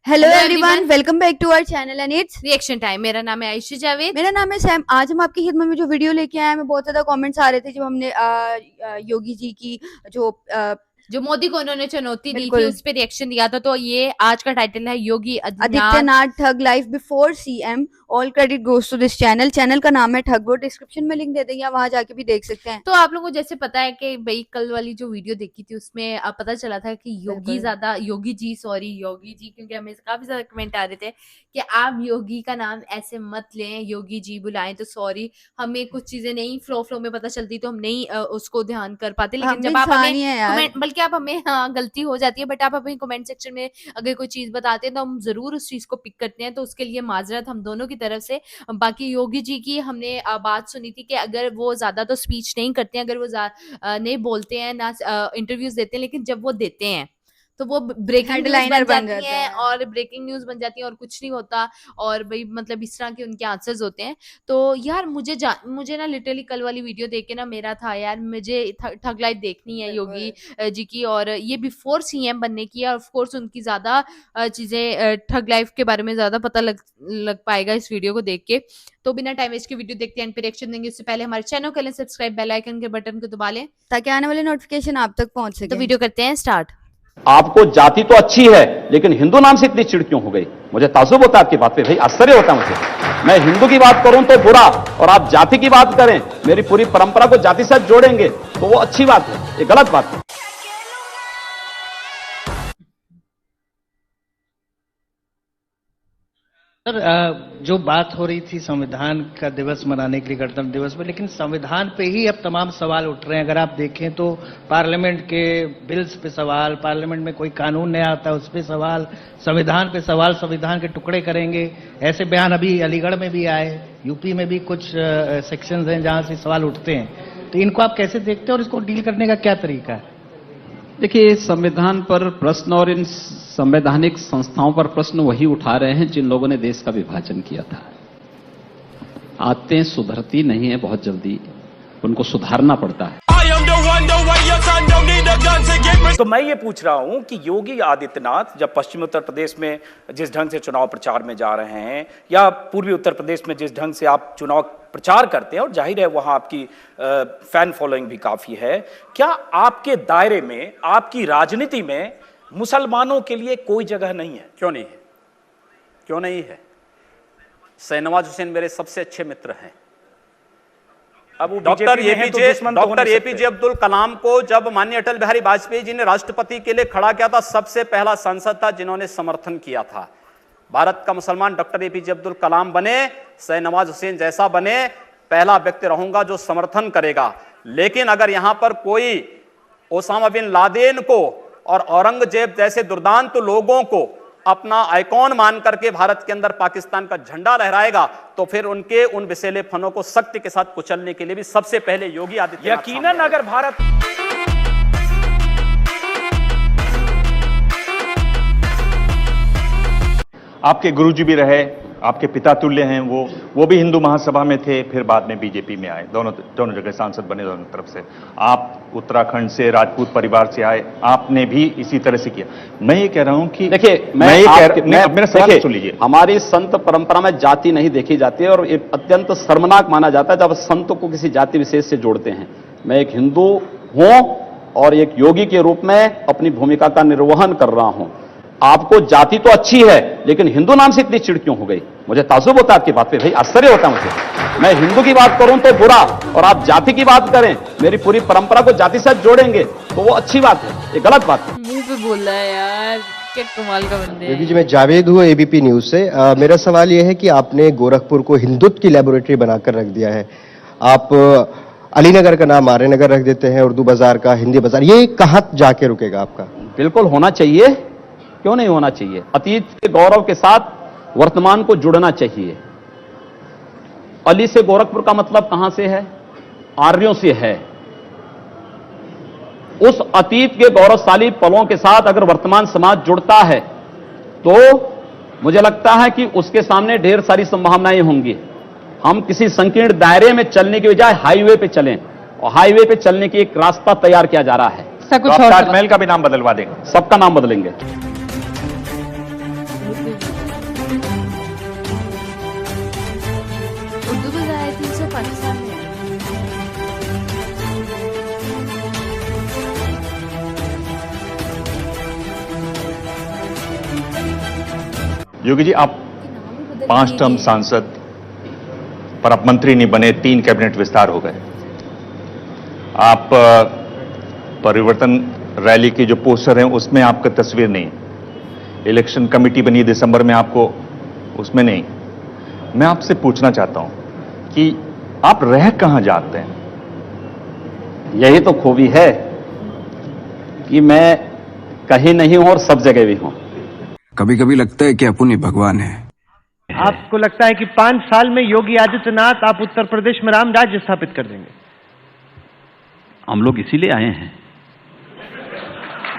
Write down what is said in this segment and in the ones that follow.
Hello everyone, welcome back to our channel and it's reaction time. मेरा नाम है आयशा जावेद। मेरा नाम है सैम। आज हम आपकी खिदमत में जो वीडियो लेके आए हैं, हमें बहुत ज्यादा कमेंट्स आ रहे थे जब हमने योगी जी की जो मोदी को उन्होंने चुनौती दी थी बिल्कुल। उस पे रिएक्शन दिया था। तो ये आज का टाइटल है Yogi Adityanath thug life before CM, all credit goes to this channel. Channel का नाम है ठग। वो डिस्क्रिप्शन में लिंक दे देंगे, आप वहां जाके भी देख सकते हैं। तो आप लोगों को जैसे पता है कि भाई कल वाली जो वीडियो देखी थी उसमें पता चला था कि योगी जी, क्योंकि हमें काफी ज्यादा कमेंट आ रहे थे कि आप योगी का नाम ऐसे मत लें, योगी जी बुलाएं तो सॉरी, हमें कुछ चीजें नहीं फ्लो में पता चलती तो हम नहीं उसको ध्यान कर पाते। लेकिन जब आप हमें कमेंट, बल्कि आप हमें गलती हो जाती है, बट आप हमें कमेंट सेक्शन में अगर कोई चीज बताते हैं तो हम जरूर उस चीज को पिक करते हैं। तो उसके लिए माजरत हम दोनों की तरफ से। बाकी योगी जी की हमने बात सुनी थी कि अगर वो ज्यादा तो स्पीच नहीं करते हैं, अगर वो नहीं बोलते हैं ना इंटरव्यूज देते हैं, लेकिन जब वो देते हैं तो वो ब्रेकिंग न्यूज बन जाती है और ब्रेकिंग न्यूज बन जाती है और कुछ नहीं होता। और भाई मतलब इस तरह के उनके आंसर्स होते हैं। तो यार मुझे ना लिटरली कल वाली वीडियो देख के ना मेरा था यार मुझे ठग लाइफ देखनी है योगी जी की, और ये बिफोर सीएम बनने की है। ऑफ कोर्स उनकी ज्यादा चीजें ठग लाइफ के बारे में ज्यादा पता लग पाएगा इस वीडियो को देख के। तो बिना टाइम वेस्ट के वीडियो देखते हैं, एंड पे रिएक्शन देंगे। उससे पहले हमारे चैनल को सब्सक्राइब, बेल आइकन के बटन को दबा लें ताकि आने वाले नोटिफिकेशन आप तक पहुंच सके। तो वीडियो करते हैं स्टार्ट। आपको जाति तो अच्छी है, लेकिन हिंदू नाम से इतनी चिड़ क्यों हो गई? मुझे ताज्जुब होता है आपकी बात पे, भाई आश्चर्य होता है मुझे। मैं हिंदू की बात करूं तो बुरा, और आप जाति की बात करें, मेरी पूरी परंपरा को जाति से जोड़ेंगे तो वो अच्छी बात है, ये गलत बात है। सर, जो बात हो रही थी संविधान का दिवस मनाने के लिए, गणतंत्र दिवस पे, लेकिन संविधान पे ही अब तमाम सवाल उठ रहे हैं। अगर आप देखें तो पार्लियामेंट के बिल्स पे सवाल, पार्लियामेंट में कोई कानून नया आता है उस पे सवाल, संविधान पे सवाल, संविधान के टुकड़े करेंगे, ऐसे बयान अभी अलीगढ़ में भी आए, यूपी में भी कुछ सेक्शंस हैं जहां से सवाल उठते हैं। तो इनको आप कैसे देखते हैं और इसको डील करने का क्या तरीका है? देखिए, संविधान पर प्रश्न और इन संवैधानिक संस्थाओं पर प्रश्न वही उठा रहे हैं जिन लोगों ने देश का विभाजन किया था। आदतें सुधरती नहीं है बहुत जल्दी, उनको सुधारना पड़ता है। तो मैं ये पूछ रहा हूं कि योगी आदित्यनाथ जब पश्चिमी उत्तर प्रदेश में जिस ढंग से चुनाव प्रचार में जा रहे हैं, या पूर्वी उत्तर प्रदेश में जिस ढंग से आप चुनाव प्रचार करते हैं, और जाहिर है वहां आपकी फैन फॉलोइंग भी काफी है, क्या आपके दायरे में, आपकी राजनीति में मुसलमानों के लिए कोई जगह नहीं है? क्यों नहीं है? क्यों नहीं है? शाहनवाज हुसैन मेरे सबसे अच्छे मित्र हैं। अब डॉक्टर एपीजे अब्दुल कलाम को जब माननीय अटल बिहारी वाजपेयी जी ने राष्ट्रपति के लिए खड़ा किया था, सबसे पहला सांसद था जिन्होंने समर्थन किया था। भारत का मुसलमान डॉक्टर एपीजे अब्दुल कलाम बने, शाहनवाज हुसैन जैसा बने, पहला व्यक्ति रहूंगा जो समर्थन करेगा। लेकिन अगर यहां पर कोई ओसामा बिन लादेन को और औरंगजेब जैसे दुर्दांत लोगों को अपना आइकॉन मान करके भारत के अंदर पाकिस्तान का झंडा लहराएगा, तो फिर उनके उन विषैले फनों को सख्ती के साथ कुचलने के लिए भी सबसे पहले योगी आदित्यनाथ। यकीनन अगर भारत आपके गुरुजी भी रहे, आपके पिता तुल्य हैं, वो भी हिंदू महासभा में थे, फिर बाद में बीजेपी में आए, दोनों जगह सांसद बने, दोनों तरफ से। आप उत्तराखंड से राजपूत परिवार से आए, आपने भी इसी तरह से किया। मैं ये कह रहा हूं कि देखिए, मेरा सवाल सुन लीजिए। हमारी संत परंपरा में जाति नहीं देखी जाती है, और ये अत्यंत शर्मनाक माना जाता है जब संत को किसी जाति विशेष से जोड़ते हैं। मैं एक हिंदू हूं और एक योगी के रूप में अपनी भूमिका का निर्वहन कर रहा हूं। आपको जाति तो अच्छी है, लेकिन हिंदू नाम से इतनी चिड़ क्यों हो गई? मुझे ताज्जुब होता है आपकी बात पे, भाई आश्चर्य होता है मुझे। मैं हिंदू की बात करूं तो बुरा, और आप जाति की बात करें, मेरी पूरी परंपरा को जाति से जोड़ेंगे तो वो अच्छी बात है, ये गलत बात है। मुंह पे बोल रहा है यार, क्या कमाल का बंदे हैं। जी, मैं जावेद हूँ एबीपी न्यूज से। मेरा सवाल यह है कि आपने गोरखपुर को हिंदुत्व की लेबोरेटरी बनाकर रख दिया है। आप अलीनगर का नाम आर्यनगर रख देते हैं, उर्दू बाजार का हिंदी बाजार, ये कहाँ जाके रुकेगा आपका? बिल्कुल होना चाहिए, क्यों नहीं होना चाहिए? अतीत के गौरव के साथ वर्तमान को जुड़ना चाहिए। अली से गोरखपुर का मतलब कहां से है? आर्यों से है। उस अतीत के गौरवशाली पलों के साथ अगर वर्तमान समाज जुड़ता है तो मुझे लगता है कि उसके सामने ढेर सारी संभावनाएं होंगी। हम किसी संकीर्ण दायरे में चलने की बजाय हाईवे पे चलें, और हाईवे पे चलने की एक रास्ता तैयार किया जा रहा है। ताजमहल का भी नाम बदलवा देंगे, सबका नाम बदलेंगे। योगी जी, आप कि नाम ही बदल 5 दिए टर्म गए हैं। सांसद, पर आप मंत्री नहीं बने, 3 कैबिनेट विस्तार हो गए। आप परिवर्तन रैली की जो पोस्टर हैं उसमें आपका तस्वीर नहीं, इलेक्शन कमेटी बनी दिसंबर में, आपको उसमें नहीं। मैं आपसे पूछना चाहता हूं कि आप रह कहां जाते हैं? यही तो खूबी है कि मैं कहीं नहीं हूं और सब जगह भी हूं। कभी कभी लगता है कि अपन ही भगवान है। आपको लगता है कि 5 साल में योगी आदित्यनाथ आप उत्तर प्रदेश में राम राज्य स्थापित कर देंगे? हम लोग इसीलिए आए हैं।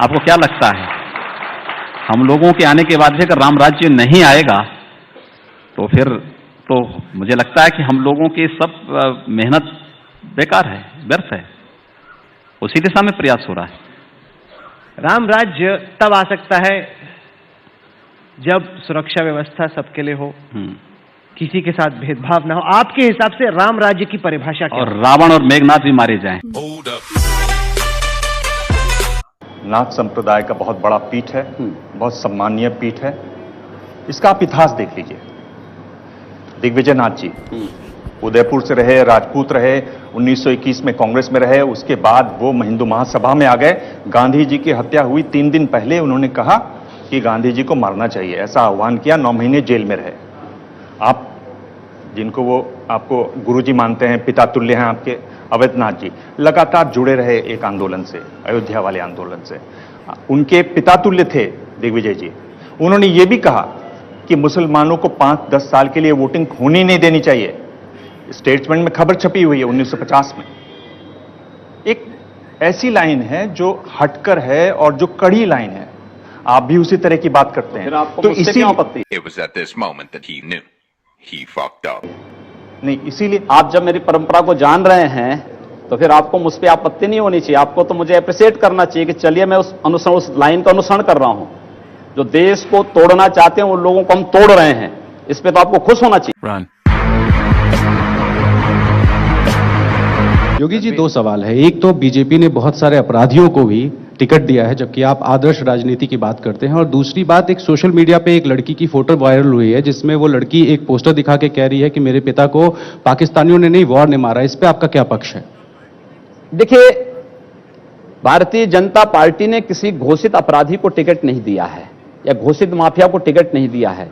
आपको क्या लगता है, हम लोगों के आने के बाद भी अगर राम राज्य नहीं आएगा तो फिर तो मुझे लगता है कि हम लोगों की सब मेहनत बेकार है, व्यर्थ है। उसी दिशा में प्रयास हो रहा है। राम राज्य तब आ सकता है जब सुरक्षा व्यवस्था सबके लिए हो, किसी के साथ भेदभाव ना हो। आपके हिसाब से राम राज्य की परिभाषा क्या और है? रावण और मेघनाथ भी मारे जाएं। नाथ संप्रदाय का बहुत बड़ा पीठ है, बहुत सम्मानीय पीठ है। इसका आप इतिहास देख लीजिए। दिग्विजय नाथ जी उदयपुर से रहे, राजपूत रहे, 1921 में कांग्रेस में रहे, उसके बाद वो हिंदू महासभा में आ गए। गांधी जी की हत्या हुई 3 दिन पहले उन्होंने कहा कि गांधी जी को मारना चाहिए, ऐसा आह्वान किया। 9 महीने जेल में रहे। आप जिनको वो आपको गुरुजी मानते हैं, पिता तुल्य हैं आपके, अवैधनाथ जी लगातार जुड़े रहे एक आंदोलन से, अयोध्या वाले आंदोलन से। उनके पिता तुल्य थे दिग्विजय जी। उन्होंने ये भी कहा कि मुसलमानों को 5-10 साल के लिए वोटिंग होनी नहीं देनी चाहिए। स्टेटमेंट में खबर छपी हुई है 1950 में। एक ऐसी लाइन है जो हटकर है और जो कड़ी लाइन है। आप भी उसी तरह की बात करते हैं। फिर आपको तो मुझसे क्यों आपत्ति? It was at this moment that he knew he fucked up. नहीं, इसीलिए आप जब मेरी परंपरा को जान रहे हैं तो फिर आपको मुझ पर आपत्ति नहीं होनी चाहिए। आपको तो मुझे अप्रिशिएट करना चाहिए कि चलिए मैं उस लाइन का अनुसरण कर रहा हूं। जो देश को तोड़ना चाहते हैं उन लोगों को हम तोड़ रहे हैं, इस पे तो आपको खुश होना चाहिए। Run. योगी जी, 2 सवाल है। एक तो बीजेपी ने बहुत सारे अपराधियों को भी टिकट दिया है, जबकि आप आदर्श राजनीति की बात करते हैं। और दूसरी बात, एक सोशल मीडिया पे एक लड़की की फोटो वायरल हुई है जिसमें वो लड़की एक पोस्टर दिखा के कह रही है कि मेरे पिता को पाकिस्तानियों ने नहीं, वॉर ने मारा। इस पे आपका क्या पक्ष है? देखिए, भारतीय जनता पार्टी ने किसी घोषित अपराधी को टिकट नहीं दिया है या घोषित माफिया को टिकट नहीं दिया है।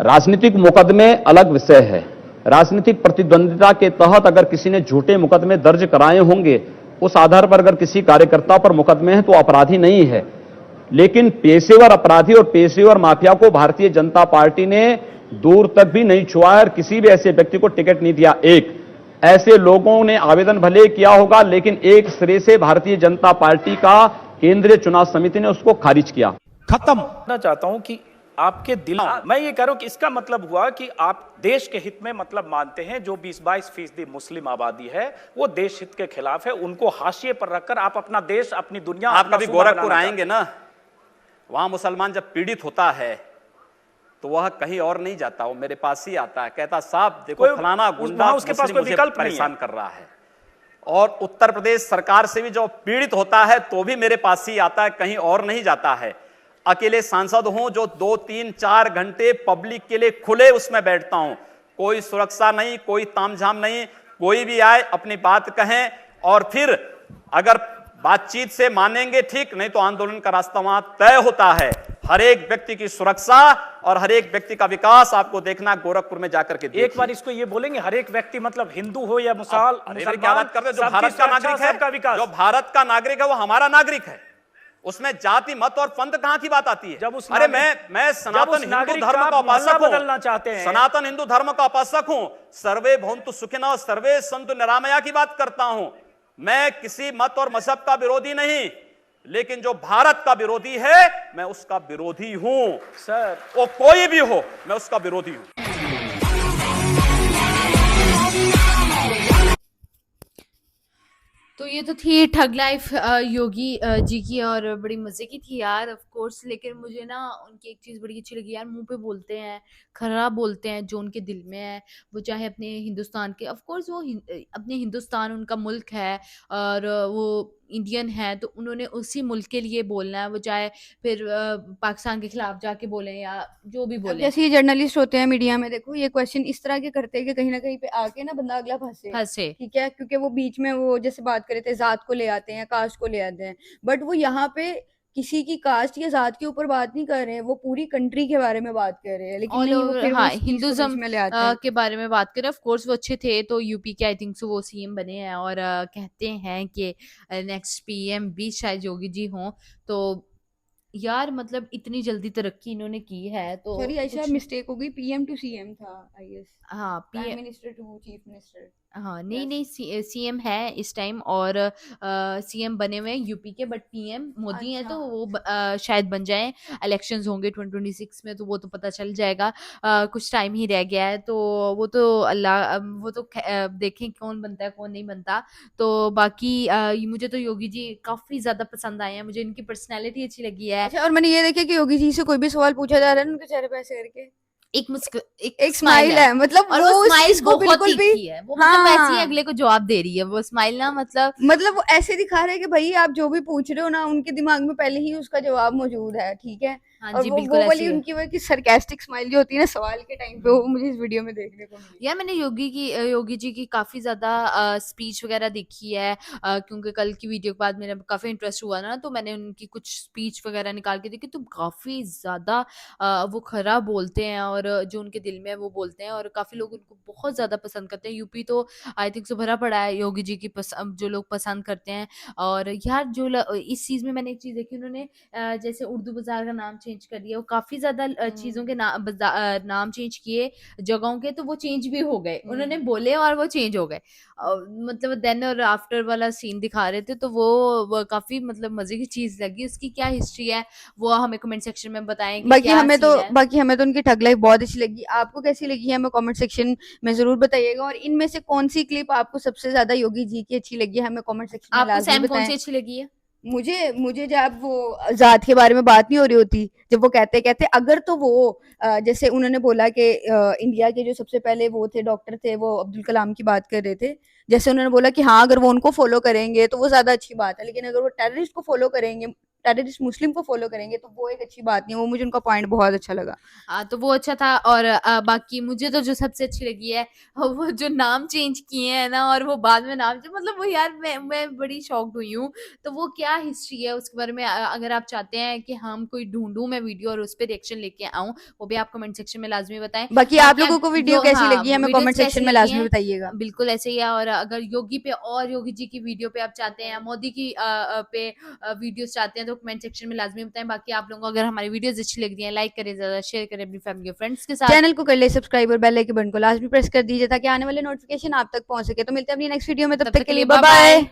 राजनीतिक मुकदमे अलग विषय है। राजनीतिक प्रतिद्वंदिता के तहत अगर किसी ने झूठे मुकदमे दर्ज कराए होंगे, उस आधार पर अगर किसी कार्यकर्ता पर मुकदमे हैं तो अपराधी नहीं है। लेकिन पेशेवर अपराधी और पेशेवर माफिया को भारतीय जनता पार्टी ने दूर तक भी नहीं छुआ है और किसी भी ऐसे व्यक्ति को टिकट नहीं दिया। एक ऐसे लोगों ने आवेदन भले किया होगा, लेकिन एक सिरे से भारतीय जनता पार्टी का केंद्रीय चुनाव समिति ने उसको खारिज किया। खत्म। मैं चाहता हूं कि आपके दिल, मैं ये कह रहा हूं कि इसका मतलब हुआ कि आप देश के हित में मतलब मानते हैं। जो 20-22% मुस्लिम आबादी है वो देश हित के खिलाफ है, उनको हाशिए पर रखकर आप अपना देश, अपनी दुनिया, आप कभी गोरखपुर आएंगे ना, वहां मुसलमान जब पीड़ित होता है तो वह कहीं और नहीं जाता, वो मेरे पास ही आता है, कहता साहब देखो फलाना गुंडा उसके पास कोई विकल्प परेशान कर रहा है। और उत्तर प्रदेश सरकार से भी जो पीड़ित होता है तो भी मेरे पास ही आता है, कहीं और नहीं जाता है। अकेले सांसद हूं जो 2-3-4 घंटे पब्लिक के लिए खुले उसमें बैठता हूं, कोई सुरक्षा नहीं, कोई तामझाम नहीं, कोई भी आए अपनी बात कहें और फिर अगर बातचीत से मानेंगे ठीक, नहीं तो आंदोलन का रास्ता वहां तय होता है। हर एक व्यक्ति की सुरक्षा और हर एक व्यक्ति का विकास आपको देखना गोरखपुर में जाकर के देखिए। एक बार इसको ये बोलेंगे, हर एक व्यक्ति मतलब हिंदू हो या मुसलमान, क्या बात कर रहे हो? जो भारत का नागरिक है, जो भारत का नागरिक है वो हमारा नागरिक है, उसमें जाति मत और पंथ कहां की बात आती है? जब उस अरे मैं सनातन हिंदू धर्म का उपासक हूं, बदलना चाहते हैं, सनातन हिंदू धर्म का उपासक हूं, सर्वे भवन्तु सुखिनः सर्वे सन्तु निरामया की बात करता हूं। मैं किसी मत और मजहब का विरोधी नहीं, लेकिन जो भारत का विरोधी है मैं उसका विरोधी हूं सर, वो कोई भी हो मैं उसका विरोधी हूं। तो ये तो थी ठग लाइफ योगी जी की, और बड़ी मजे की थी यार ऑफ कोर्स। लेकिन मुझे ना उनकी एक चीज़ बड़ी अच्छी लगी यार, मुंह पे बोलते हैं, खरा बोलते हैं जो उनके दिल में है। वो चाहे अपने हिंदुस्तान के, ऑफ कोर्स वो अपने हिंदुस्तान उनका मुल्क है और वो इंडियन हैं तो उन्होंने उसी मुल्क के लिए बोलना है, वो चाहे फिर पाकिस्तान के खिलाफ जाके बोलें या जो भी अब बोलें। जैसे ये जर्नलिस्ट होते हैं मीडिया में, देखो ये क्वेश्चन इस तरह के करते हैं कि कहीं ना कहीं पे आके ना बंदा अगला फंसे, ठीक है, क्योंकि वो बीच में वो जैसे बात करे थे जात को ले आते हैं, कास्ट को ले आते हैं, बट वो यहाँ पे किसी की कास्ट या जात के ऊपर बात नहीं कर रहे हैं, वो पूरी कंट्री के बारे में बात कर रहे हैं, लेकिन ऑल नहीं, वो ओवर फिर हाँ उस चीज को बीच हिंदुज्म में ले आते हैं। के बारे में बात करें, ऑफ कोर्स वो अच्छे थे, तो यूपी के आई थिंक सो वो सीएम बने हैं और कहते हैं कि नेक्स्ट पीएम भी शायद योगी जी हों। तो यार मतलब इतनी जल्दी तरक्की इन्होंने की है तो सॉरी आयशा, कुछ मिस्टेक हो गई, पीएम टू सीएम था आई गेस, हाँ prime minister to chief minister. हाँ नहीं सीएम है इस टाइम और सीएम बने हुए हैं यूपी के, बट पीएम मोदी हैं, तो वो शायद बन जाएं। इलेक्शंस होंगे 2026 में, तो वो तो पता चल जाएगा, कुछ टाइम ही रह गया है, तो वो तो अल्लाह वो तो देखें कौन बनता है कौन नहीं बनता। तो बाकी मुझे तो योगी जी काफी ज्यादा पसंद आए हैं, मुझे इनकी पर्सनैलिटी अच्छी लगी है। अच्छा, और मैंने ये देखा कि योगी जी से कोई भी सवाल पूछा जा रहा है उनके चेहरे पे ऐसे करके एक स्माइल है, मतलब और वो वो उस स्माइल चीज को बहुत बिल्कुल भी तीखी है, वो मतलब वैसे ही अगले को जवाब दे रही है वो स्माइल ना, मतलब वो ऐसे दिखा रहे हैं कि भाई आप जो भी पूछ रहे हो ना, उनके दिमाग में पहले ही उसका जवाब मौजूद है, ठीक है। हाँ और जी, वो बिल्कुल ऐसी वाली है। उनकी वो की सरकास्टिक स्माइल जो होती है ना सवाल के टाइम पे, वो मुझे इस वीडियो में देखने को मिली। यार मैंने योगी जी की काफी ज्यादा स्पीच वगैरह देखी है, क्योंकि कल की वीडियो के बाद मेरा काफी इंटरेस्ट हुआ ना, तो मैंने उनकी कुछ स्पीच वगैरह निकाल के देखी, तो काफी ज्यादा वो खरा बोलते हैं और जो उनके दिल में है वो बोलते हैं, और काफी लोग उनको बहुत ज्यादा पसंद करते हैं। यूपी तो आई थिंक सो भरा पड़ा है योगी जी की जो लोग पसंद करते हैं। और यार जो इस चीज में मैंने एक चीज देखी, उन्होंने जैसे उर्दू बाजार का नाम चेंज कर दिया, वो काफी ज्यादा चीजों के नाम चेंज किए जगहों के, तो वो चेंज भी हो गए, उन्होंने बोले और वो चेंज हो गए। मतलब देन और आफ्टर वाला सीन दिखा रहे थे, तो वो काफी मतलब मजे की चीज लगी। उसकी क्या हिस्ट्री है वो हमें कमेंट सेक्शन में बताएं कि बाकी क्या हमें तो सीन है। बाकी हमें तो उनकी ठग लाइफ बहुत अच्छी लगी। आपको कैसी लगी है हमें कमेंट सेक्शन में जरूर बताइएगा, और इनमें से कौन सी क्लिप आपको सबसे ज्यादा योगी जी की अच्छी लगी है हमें कमेंट सेक्शन में आपको लाजमी सैम कौन सी बताएं। अच्छी लगी है? मुझे जब वो जात के बारे में बात नहीं हो रही होती, जब वो कहते अगर तो वो जैसे उन्होंने बोला कि इंडिया के जो सबसे पहले वो थे डॉक्टर थे, वो अब्दुल कलाम की बात कर रहे थे, जैसे उन्होंने बोला कि हाँ अगर वो उनको फॉलो करेंगे तो वो ज्यादा अच्छी बात है, लेकिन अगर वो टेररिस्ट को फॉलो करेंगे, टेररिस्ट मुस्लिम को फॉलो करेंगे तो वो एक अच्छी बात नहीं है। वो मुझे उनका पॉइंट बहुत अच्छा लगा। हाँ तो वो अच्छा था। और बाकी मुझे तो जो सबसे अच्छी लगी है वो जो नाम चेंज किए हैं ना, और वो बाद में नाम मतलब वो यार मैं बड़ी शॉक्ड हुई हूँ। तो वो क्या हिस्ट्री है उसके बारे में अगर आप चाहते हैं कि हम कोई ढूंढूं मैं वीडियो और उस पर रिएक्शन लेके आऊं, वो भी आप कमेंट सेक्शन में लाजमी बताएं। बाकी आप लोगों को वीडियो कैसी लगी है हमें वीडियोस कमेंट कैसी सेक्शन में लगी लाजमी हैं, बताइएगा। बिल्कुल ऐसे ही है। और अगर योगी पे और योगी जी की वीडियो पे आप चाहते हैं, मोदी की पे वीडियोस चाहते हैं, तो कमेंट सेक्शन में लाजमी बताएं। बाकी आप लोगों को अगर हमारी वीडियोस अच्छी लग रही हैं, लाइक करें, ज्यादा शेयर करें अपनी फैमिली और फ्रेंड्स के साथ। चैनल को कर ले सब्सक्राइब और बेल आइकन बटन को लाजमी प्रेस कर दीजिए ताकि आने वाले नोटिफिकेशन आप तक पहुंच सके। तो मिलते हैं अपनी नेक्स्ट वीडियो में, तब तक के लिए बाय बाय।